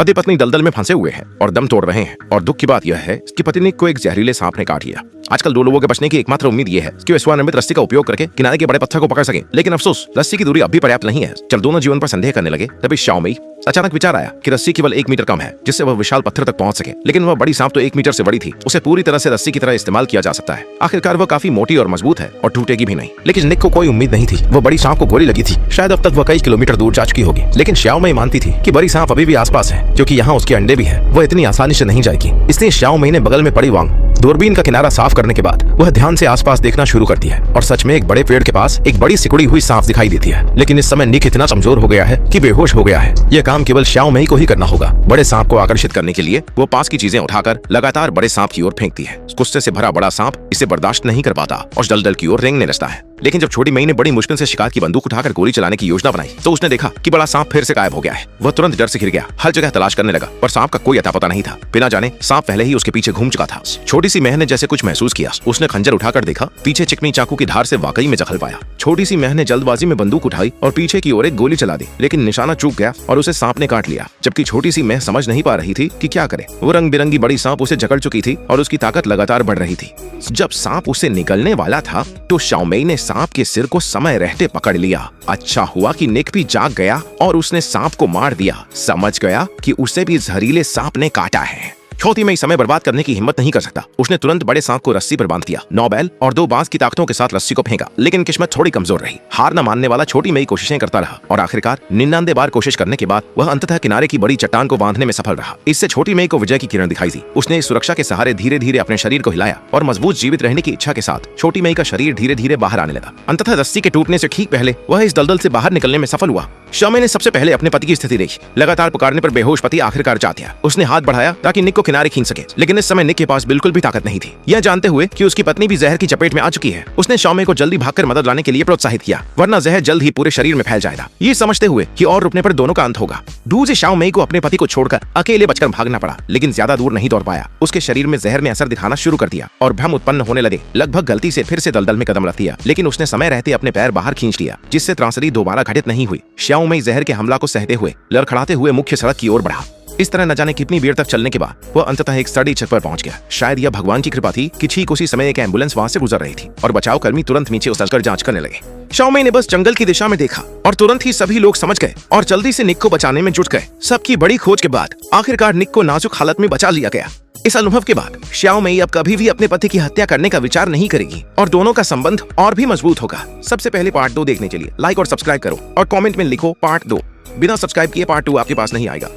पति पत्नी दलदल में फंसे हुए हैं और दम तोड़ रहे हैं और दुख की बात यह है कि पति निक को एक जहरीले सांप ने काट लिया। आजकल दो लोगों के बचने की एकमात्र उम्मीद यह है कि वे स्वनिर्मित रस्सी का उपयोग करके किनारे के बड़े पत्थर को पकड़ सके, लेकिन अफसोस रस्सी की दूरी अब भी पर्याप्त नहीं है। जब दोनों जीवन पर संदेह करने लगे तभी शाओमेई अचानक विचार आया कि रस्सी केवल 1 मीटर कम है जिससे वह विशाल पत्थर तक पहुंच सके, लेकिन वह बड़ी सांप तो 1 मीटर से बड़ी थी, उसे पूरी तरह से रस्सी की तरह इस्तेमाल किया जा सकता है। आखिरकार वह काफी मोटी और मजबूत है और टूटेगी भी नहीं। लेकिन निक को कोई उम्मीद नहीं थी। वह बड़ी सांप को गोली लगी थी, शायद अब तक वह कई किलोमीटर दूर जा चुकी होगी, लेकिन शाओमेई मानती थी कि बड़ी सांप अभी भी आसपास है क्योंकि यहाँ उसके अंडे भी है, वह इतनी आसानी से नहीं जाएगी। इसलिए शाओमेई ने बगल में पड़ी वांग दूरबीन का किनारा साफ करने के बाद वह ध्यान से आसपास देखना शुरू करती है और सच में एक बड़े पेड़ के पास एक बड़ी सिकुड़ी हुई सांप दिखाई देती है। लेकिन इस समय निक इतना कमजोर हो गया है कि बेहोश हो गया है। यह काम केवल शाओमेई को ही करना होगा। बड़े सांप को आकर्षित करने के लिए वो पास की चीजें उठाकर लगातार बड़े सांप की ओर फेंकती है। गुस्से से भरा बड़ा सांप इसे बर्दाश्त नहीं कर पाता और दलदल की ओर रेंगने लगता है। लेकिन जब छोटी मई ने बड़ी मुश्किल से शिकार की बंदूक उठाकर गोली चलाने की योजना बनाई तो उसने देखा कि बड़ा सांप फिर से गायब हो गया है। वह तुरंत डर से घिर गया, हर जगह तलाश करने लगा पर सांप का कोई अता पता नहीं था। बिना जाने सांप पहले ही उसके पीछे घूम चुका था। छोटी सी मैह ने जैसे कुछ महसूस किया, उसने खंजर उठाकर देखा, पीछे चिकनी चाकू की धार से वाकई में जख्म पाया। छोटी सी मैह ने जल्दबाजी में बंदूक उठाई और पीछे की ओर एक गोली चला दी, लेकिन निशाना चूक गया और उसे सांप ने काट लिया। जबकि छोटी सी मैह समझ नहीं पा रही थी कि क्या करे। वो रंग बिरंगी बड़ी सांप उसे जकड़ चुकी थी और उसकी ताकत लगातार बढ़ रही थी। जब सांप उसे निगलने वाला था तो शाओमेई ने सांप के सिर को समय रहते पकड़ लिया। अच्छा हुआ कि निक भी जाग गया और उसने सांप को मार दिया। समझ गया कि उसे भी जहरीले सांप ने काटा है। छोटी मई समय बर्बाद करने की हिम्मत नहीं कर सकता। उसने तुरंत बड़े सांप को रस्सी पर बांध दिया, 9 बैल और 2 बांस की ताकतों के साथ रस्सी को फेंका, लेकिन किस्मत थोड़ी कमजोर रही। हार न मानने वाला छोटी मई कोशिशें करता रहा और आखिरकार 99 बार कोशिश करने के बाद वह अंततः किनारे की बड़ी चट्टान को बांधने में सफल रहा। इससे छोटी मई को विजय की किरण दिखाई दी। उसने इस सुरक्षा के सहारे धीरे धीरे अपने शरीर को हिलाया और मजबूत जीवित रहने की इच्छा के साथ छोटी मई का शरीर धीरे धीरे बाहर आने लगा। अंततः रस्सी के टूटने से ठीक पहले वह इस दलदल से बाहर निकलने में सफल हुआ। शाओमेई ने सबसे पहले अपने पति की स्थिति देखी। लगातार पुकारने पर बेहोश पति आखिरकार जाग गया। उसने हाथ बढ़ाया ताकि निक को किनारे खींच सके, लेकिन इस समय निक के पास बिल्कुल भी ताकत नहीं थी। यह जानते हुए कि उसकी पत्नी भी जहर की चपेट में आ चुकी है, उसने शाओमेई को जल्दी भागकर मदद लाने के लिए प्रोत्साहित किया, वरना जहर जल्द ही पूरे शरीर में फैल जाएगा। ये समझते हुए कि और रुकने पर दोनों का अंत होगा, दूर शाओमेई को अपने पति को छोड़कर अकेले बचकर भागना पड़ा, लेकिन ज्यादा दूर नहीं दौड़ पाया। उसके शरीर में जहर ने असर दिखाना शुरू कर दिया और भ्रम उत्पन्न होने लगे। लगभग गलती से फिर से दलदल में कदम रख दिया, लेकिन उसने समय रहते अपने पैर बाहर खींच लिया, जिससे त्रासदी दोबारा घटित नहीं हुई। शाओमेई जहर के हमला को सहते हुए लड़खड़ाते हुए मुख्य सड़क की ओर बढ़ा। इस तरह न जाने कितनी देर तक चलने के बाद वह अंततः एक सड़ी छत पर पहुंच गया। शायद यह भगवान की कृपा थी कि ठीक उसी समय एक एम्बुलेंस वहां से गुजर रही थी और बचाव कर्मी तुरंत नीचे उतरकर जांच करने लगे। शाओमेई ने बस जंगल की दिशा में देखा और तुरंत ही सभी लोग समझ गए और जल्दी से निक को बचाने में जुट गए। सबकी बड़ी खोज के बाद आखिरकार निक को नाजुक हालत में बचा लिया गया। इस अनुभव के बाद शाओमेई अब कभी भी अपने पति की हत्या करने का विचार नहीं करेगी और दोनों का संबंध और भी मजबूत होगा। सबसे पहले पार्ट 2 देखने के लिए लाइक और सब्सक्राइब करो और कमेंट में लिखो पार्ट 2। बिना सब्सक्राइब किए पार्ट 2 आपके पास नहीं आएगा।